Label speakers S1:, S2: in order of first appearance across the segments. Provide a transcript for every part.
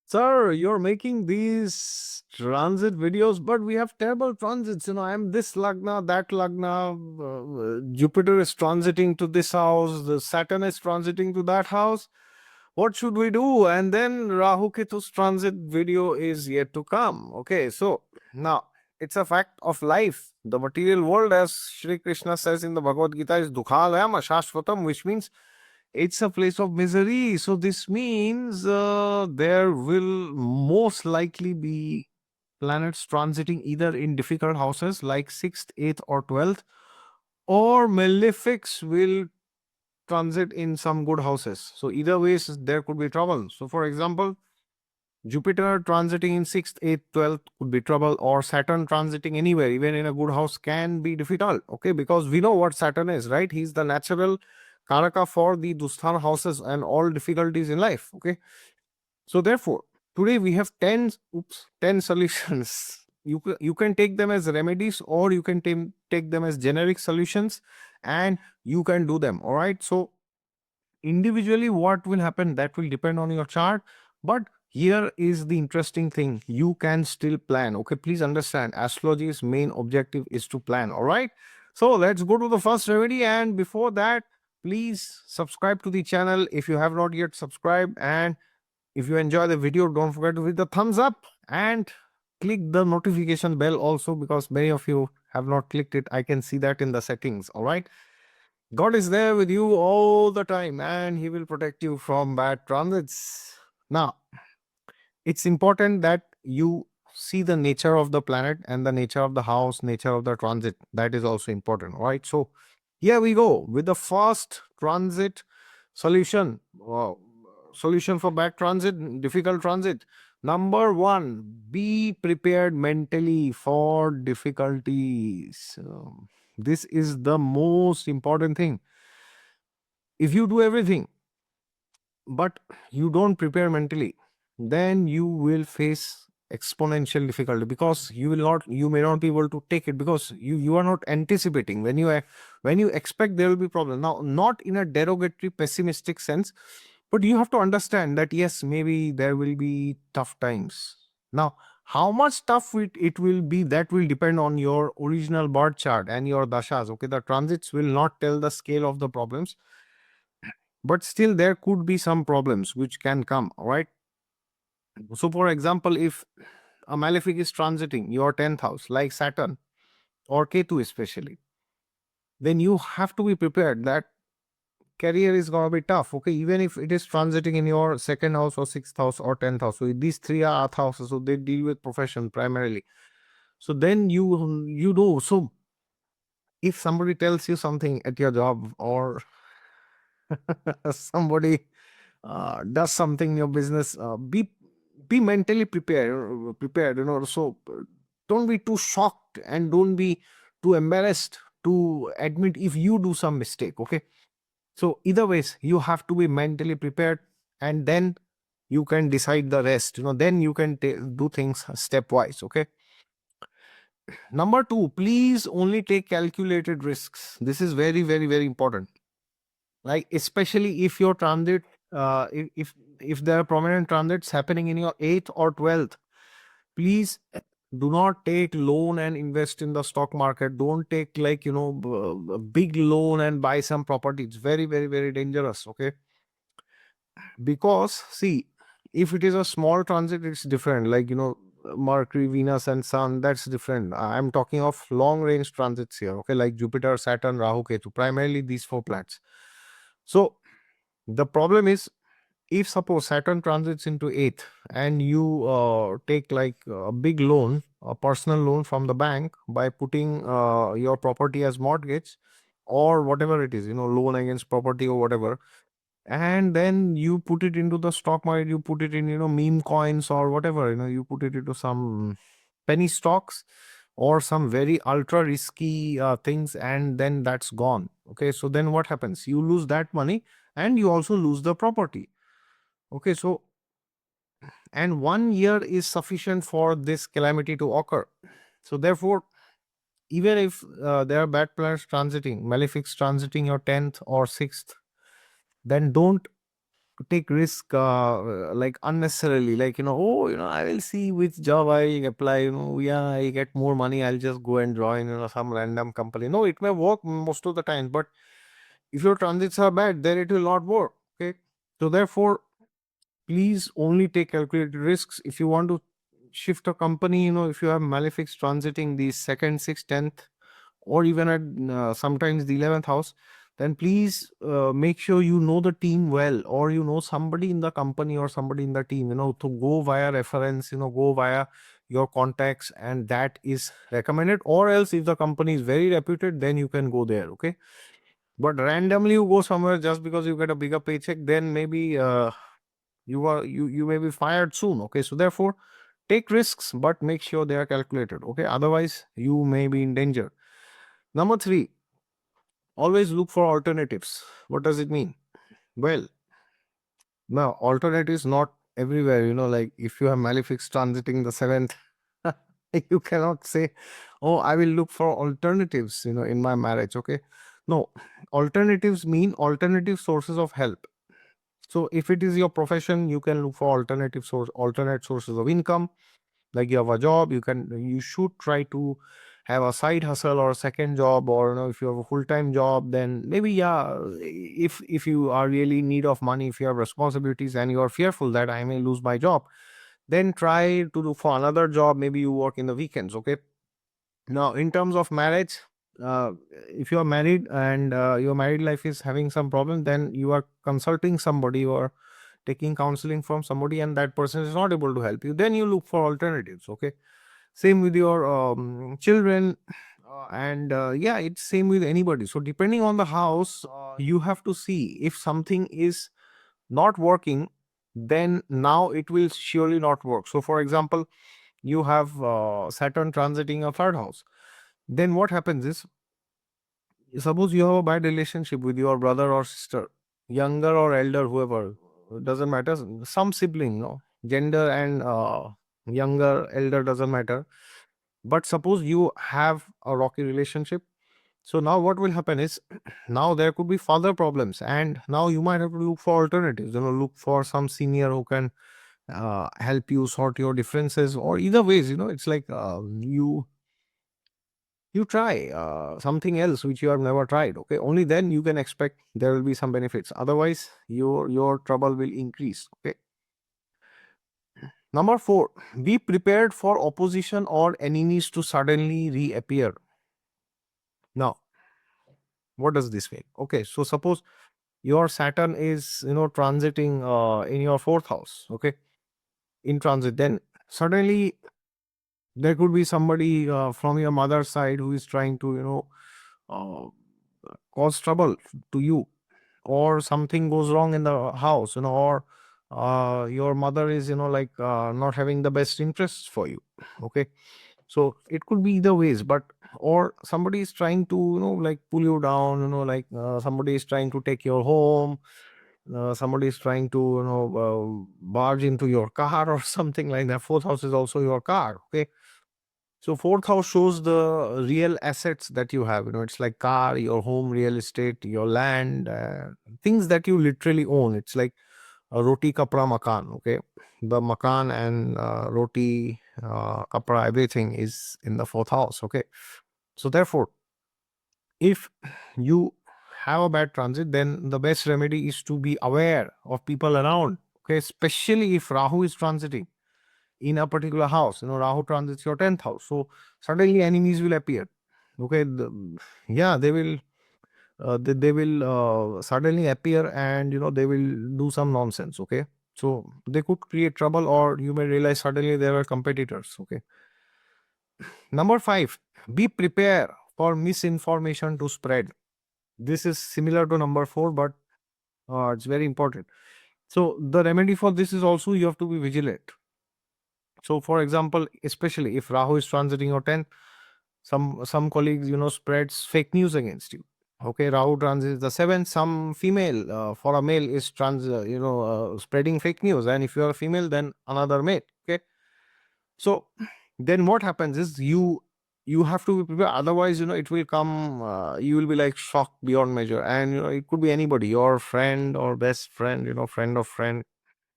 S1: Sir, you're making these transit videos, but we have terrible transits. I'm this Lagna, that Lagna. Jupiter is transiting to this house, the Saturn is transiting to that house. What should we do? And then Rahu Ketu's transit video is yet to come. Okay, so now it's a fact of life. The material world, as Shri Krishna says in the Bhagavad Gita, is dukhalayam ashashvatam, which means it's a place of misery. So this means there will most likely be planets transiting either in difficult houses like 6th, 8th, or 12th, or malefics will transit in some good houses. So either ways, there could be trouble. So for example, Jupiter transiting in 6th, 8th, 12th could be trouble, or Saturn transiting anywhere, even in a good house, can be difficult. Okay, because we know what Saturn is, right? He's the natural Karaka for the Dusthan houses and all difficulties in life. Okay, so therefore, today we have 10 solutions. You can take them as remedies, or you can take them as generic solutions, and you can do them. All right, so individually what will happen, that will depend on your chart, but here is the interesting thing: you can still plan. Okay, please understand, astrology's main objective is to plan. All right, so let's go to the first remedy, and before that, please subscribe to the channel if you have not yet subscribed, and if you enjoy the video, don't forget to hit the thumbs up and click the notification bell also, because many of you have not clicked it. I can see that in the settings. All right, God is there with you all the time, and He will protect you from bad transits. Now, it's important that you see the nature of the planet and the nature of the house, nature of the transit. That is also important, right? So, here we go with the first transit solution. Solution for bad transit, difficult transit. Number one, be prepared mentally for difficulties. This is the most important thing. If you do everything but you don't prepare mentally, then you will face exponential difficulty, because you may not be able to take it, because you are not anticipating. When you expect, there will be problem. Now, not in a derogatory pessimistic sense, but you have to understand that yes, maybe there will be tough times. Now, how much tough it will be, that will depend on your original birth chart and your dashas. Okay, the transits will not tell the scale of the problems, but still there could be some problems which can come. All right, so for example, if a malefic is transiting your 10th house like Saturn or Ketu especially, then you have to be prepared that career is going to be tough. Okay, even if it is transiting in your second house or sixth house or 10th house, so these three are earth houses, so they deal with profession primarily. So then you know, so if somebody tells you something at your job, or somebody does something in your business, be mentally prepared. So don't be too shocked, and don't be too embarrassed to admit if you do some mistake. Okay, so either ways, you have to be mentally prepared, and then you can decide the rest. Then you can do things stepwise. Okay, number two, please only take calculated risks. This is very, very, very important. Like, especially if your transit, if there are prominent transits happening in your 8th or 12th, please do not take loan and invest in the stock market. Don't take, like, a big loan and buy some property. It's very, very, very dangerous. Okay, because see, if it is a small transit, it's different. Like, Mercury, Venus, and Sun, that's different. I'm talking of long range transits here. Okay, like Jupiter, Saturn, Rahu, Ketu, primarily these four planets. So the problem is, if suppose Saturn transits into 8th, and you take like a big loan, a personal loan from the bank, by putting your property as mortgage, or whatever it is, loan against property or whatever, and then you put it into the stock market, you put it in, meme coins or whatever, you put it into some penny stocks or some very ultra risky things, and then that's gone. Okay, so then what happens? You lose that money, and you also lose the property. Okay, so, and 1 year is sufficient for this calamity to occur. So therefore, even if there are bad planets transiting, malefics transiting your 10th or 6th, then don't take risk like unnecessarily, like, oh, I will see which job I apply, yeah, I get more money, I'll just go and join, some random company. No, it may work most of the time, but if your transits are bad, then it will not work. Okay. So therefore, please only take calculated risks. If you want to shift a company, if you have malefics transiting the second, sixth, 10th, or even at sometimes the 11th house, then please make sure you know the team well, or somebody in the company or somebody in the team, to go via reference, go via your contacts, and that is recommended. Or else, if the company is very reputed, then you can go there. Okay. But randomly you go somewhere just because you get a bigger paycheck, then maybe you may be fired soon. Okay. So therefore, take risks, but make sure they are calculated. Okay. Otherwise, you may be in danger. Number three, always look for alternatives. What does it mean? Well, now alternatives not everywhere. Like if you have malefics transiting the seventh, you cannot say, "Oh, I will look for alternatives." In my marriage. Okay, no, alternatives mean alternative sources of help. So if it is your profession, you can look for alternate sources of income. Like you have a job, you should try to have a side hustle or a second job, or if you have a full-time job, then maybe, yeah, if you are really in need of money, if you have responsibilities and you are fearful that I may lose my job, then try to look for another job. Maybe you work in the weekends. Okay. Now, in terms of marriage, if you are married and your married life is having some problem, then you are consulting somebody or taking counseling from somebody, and that person is not able to help you, then you look for alternatives. Okay. Same with your children, and yeah, it's same with anybody. So depending on the house, you have to see if something is not working, then now it will surely not work. So for example, you have Saturn transiting a third house. Then what happens is, suppose you have a bad relationship with your brother or sister, younger or elder, whoever, doesn't matter, some sibling, no, gender and younger, elder, doesn't matter. But suppose you have a rocky relationship. So now what will happen is, now there could be further problems, and now you might have to look for alternatives, look for some senior who can help you sort your differences, or either ways, it's like you try something else which you have never tried. Okay, only then you can expect there will be some benefits. Otherwise, your trouble will increase. Okay. Number four, be prepared for opposition or enemies to suddenly reappear. Now, what does this mean? Okay, so suppose your Saturn is transiting in your fourth house. Okay, in transit, then suddenly there could be somebody from your mother's side who is trying to cause trouble to you, or something goes wrong in the house, or your mother is like not having the best interests for you. Okay. So it could be either ways, but or somebody is trying to like pull you down, like somebody is trying to take your home, somebody is trying to barge into your car or something like that. Fourth house is also your car. Okay. So fourth house shows the real assets that you have. It's like car, your home, real estate, your land, things that you literally own. It's like a roti, kapra, makan. Okay, the makan and roti, kapra, everything is in the fourth house. Okay, so therefore, if you have a bad transit, then the best remedy is to be aware of people around. Okay, especially if Rahu is transiting in a particular house. Rahu transits your 10th house, so suddenly enemies will appear. Okay, yeah, they will they will suddenly appear, and they will do some nonsense. Okay, so they could create trouble, or you may realize suddenly there are competitors. Okay. Number five, be prepared for misinformation to spread. This is similar to number four, but it's very important. So the remedy for this is also you have to be vigilant. So, for example, especially if Rahu is transiting your 10th, some colleagues, spreads fake news against you. Okay, Rahu transits the 7th, some female for a male is spreading fake news, and if you are a female, then another male. Okay, so then what happens is you have to be prepared, otherwise it will come, you will be like shocked beyond measure. And it could be anybody, your friend or best friend, friend of friend.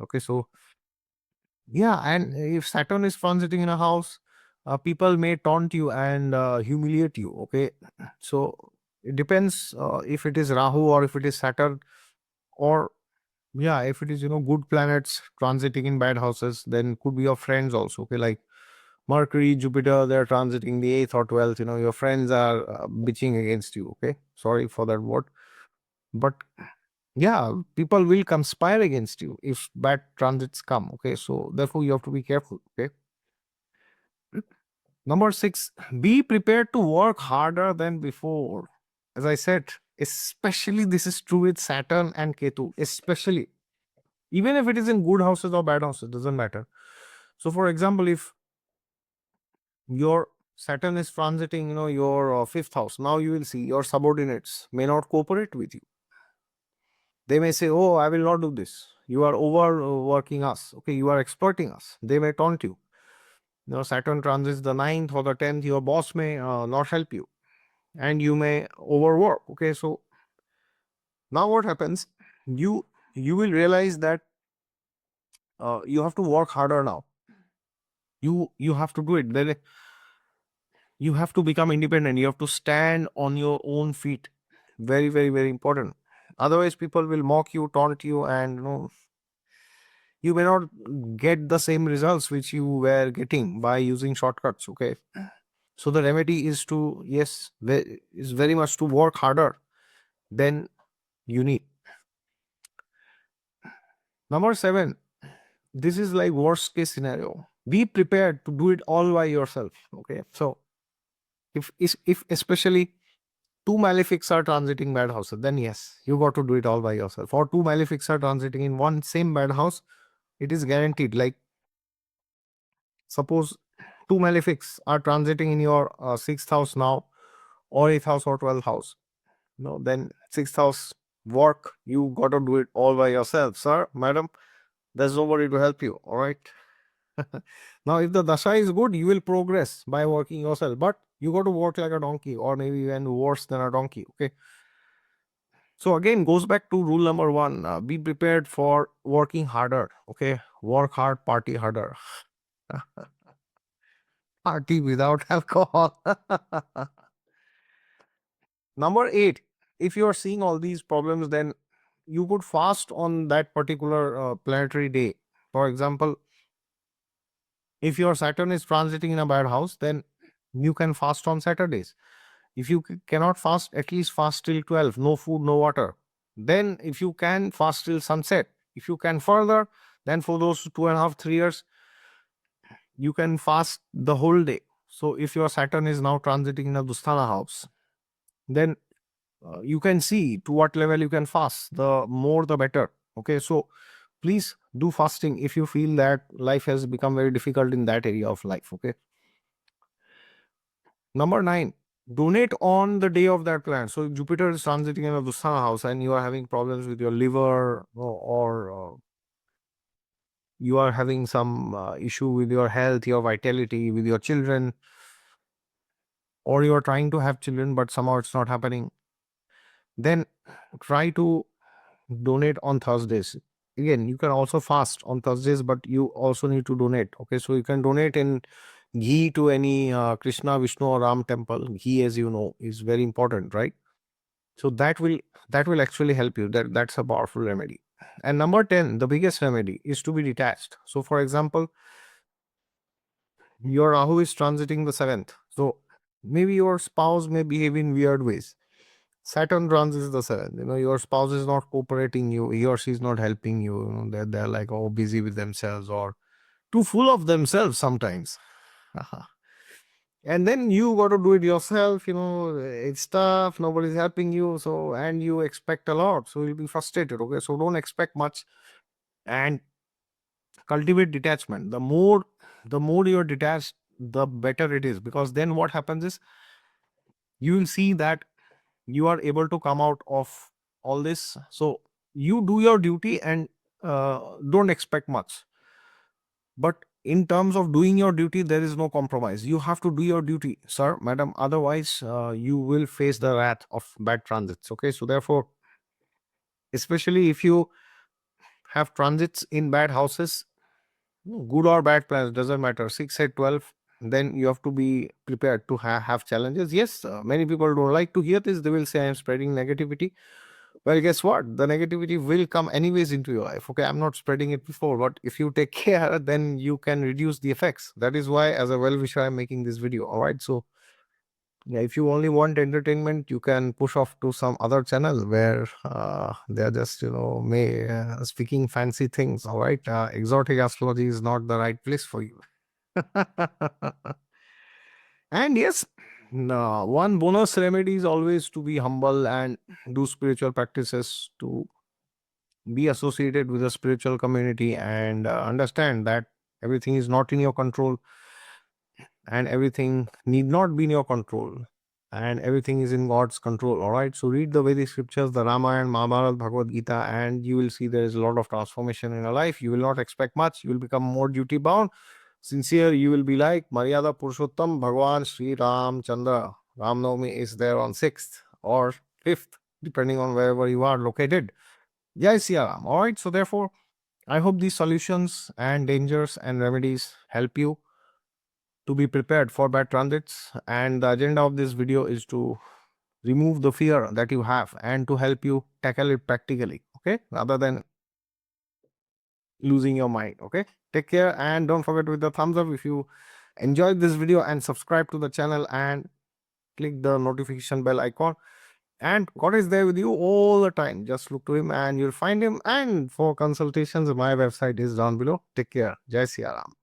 S1: Okay, so yeah, and if Saturn is transiting in a house, people may taunt you and humiliate you. Okay, so it depends, if it is Rahu or if it is Saturn, or yeah, if it is good planets transiting in bad houses, then could be your friends also. Okay, like Mercury, Jupiter, they're transiting the 8th or 12th. Your friends are bitching against you. Okay, sorry for that word, but yeah, people will conspire against you if bad transits come. Okay, so therefore you have to be careful. Okay. Number 6, be prepared to work harder than before. As I said, especially this is true with Saturn and Ketu, especially. Even if it is in good houses or bad houses, doesn't matter. So, for example, if your Saturn is transiting, your fifth house, now you will see your subordinates may not cooperate with you. They may say, "Oh, I will not do this. You are overworking us. Okay, you are exploiting us." They may taunt you. Saturn transits the ninth or the 10th, your boss may not help you and you may overwork. Okay, so now what happens? You will realize that you have to work harder now. You have to do it. Then you have to become independent. You have to stand on your own feet. Very, very, very important. Otherwise, people will mock you, taunt you, and you may not get the same results which you were getting by using shortcuts. Okay, so the remedy is to, yes, is very much to work harder than you need. Number 7, this is like worst case scenario. Be prepared to do it all by yourself. Okay, so if especially two malefics are transiting bad houses, then yes, you got to do it all by yourself. Or two malefics are transiting in one same bad house, it is guaranteed. Like suppose two malefics are transiting in your sixth house now, or eighth house or 12th house. No, then sixth house work, you got to do it all by yourself, sir, madam. There's nobody to help you. All right. Now, if the dasha is good, you will progress by working yourself, but you got to work like a donkey, or maybe even worse than a donkey. Okay. So again, goes back to rule number 1: be prepared for working harder. Okay, work hard, party harder. Party without alcohol. Number 8: if you are seeing all these problems, then you could fast on that particular planetary day. For example, if your Saturn is transiting in a bad house, then you can fast on Saturdays. If you cannot fast, at least fast till 12, no food, no water. Then, if you can, fast till sunset. If you can further, then for those 2.5, 3 years, you can fast the whole day. So, if your Saturn is now transiting in a Dusthana house, then you can see to what level you can fast. The more, the better. Okay, so please do fasting if you feel that life has become very difficult in that area of life. Okay. Number 9, donate on the day of that plan. So, if Jupiter is transiting in a Dusthana house and you are having problems with your liver, or you are having some issue with your health, your vitality, with your children, or you are trying to have children but somehow it's not happening, then try to donate on Thursdays. Again, you can also fast on Thursdays, but you also need to donate. Okay, so you can donate in ghee to any Krishna, Vishnu, or Ram temple. Ghee, as you know, is very important, right? So that will actually help you. That's a powerful remedy. And number 10, the biggest remedy is to be detached. So, for example, your Rahu is transiting the 7th. So maybe your spouse may behave in weird ways. Saturn transits the 7th. Your spouse is not cooperating you, he or she is not helping you. They're like, oh, busy with themselves or too full of themselves sometimes. And then you got to do it yourself. It's tough, nobody's helping you, so, and you expect a lot, so you'll be frustrated. Okay, so don't expect much and cultivate detachment. The more you're detached, the better it is, because then what happens is you will see that you are able to come out of all this. So you do your duty and don't expect much, but in terms of doing your duty, there is no compromise. You have to do your duty, sir, madam. Otherwise, you will face the wrath of bad transits. Okay, so therefore, especially if you have transits in bad houses, good or bad plans, doesn't matter. 6, 8, 12. Then you have to be prepared to have challenges. Yes, many people don't like to hear this. They will say, I am spreading negativity. Well, guess what? The negativity will come anyways into your life. Okay, I'm not spreading it before, but if you take care, then you can reduce the effects. That is why, as a well wisher, I'm making this video. All right. So, yeah, if you only want entertainment, you can push off to some other channel where they're just, speaking fancy things. All right. Exotic astrology is not the right place for you. And yes, no, one bonus remedy is always to be humble and do spiritual practices, to be associated with a spiritual community, and understand that everything is not in your control, and everything need not be in your control, and everything is in God's control. All right, so read the Vedic scriptures, the Ramayana, Mahabharata, Bhagavad Gita, and you will see there is a lot of transformation in your life. You will not expect much. You will become more duty bound, sincere. You will be like Maryada Purushottam Bhagwan Sri Ram Chandra. Ram Navami is there on 6th or 5th, depending on wherever you are located. Jai Siya Ram. All right, so therefore, I hope these solutions and dangers and remedies help you to be prepared for bad transits. And the agenda of this video is to remove the fear that you have and to help you tackle it practically, okay, rather than losing your mind. Okay, take care, and don't forget with the thumbs up if you enjoyed this video, and subscribe to the channel and click the notification bell icon. And God is there with you all the time. Just look to him and you'll find him. And for consultations, my website is down below. Take care. Jai Siya Ram.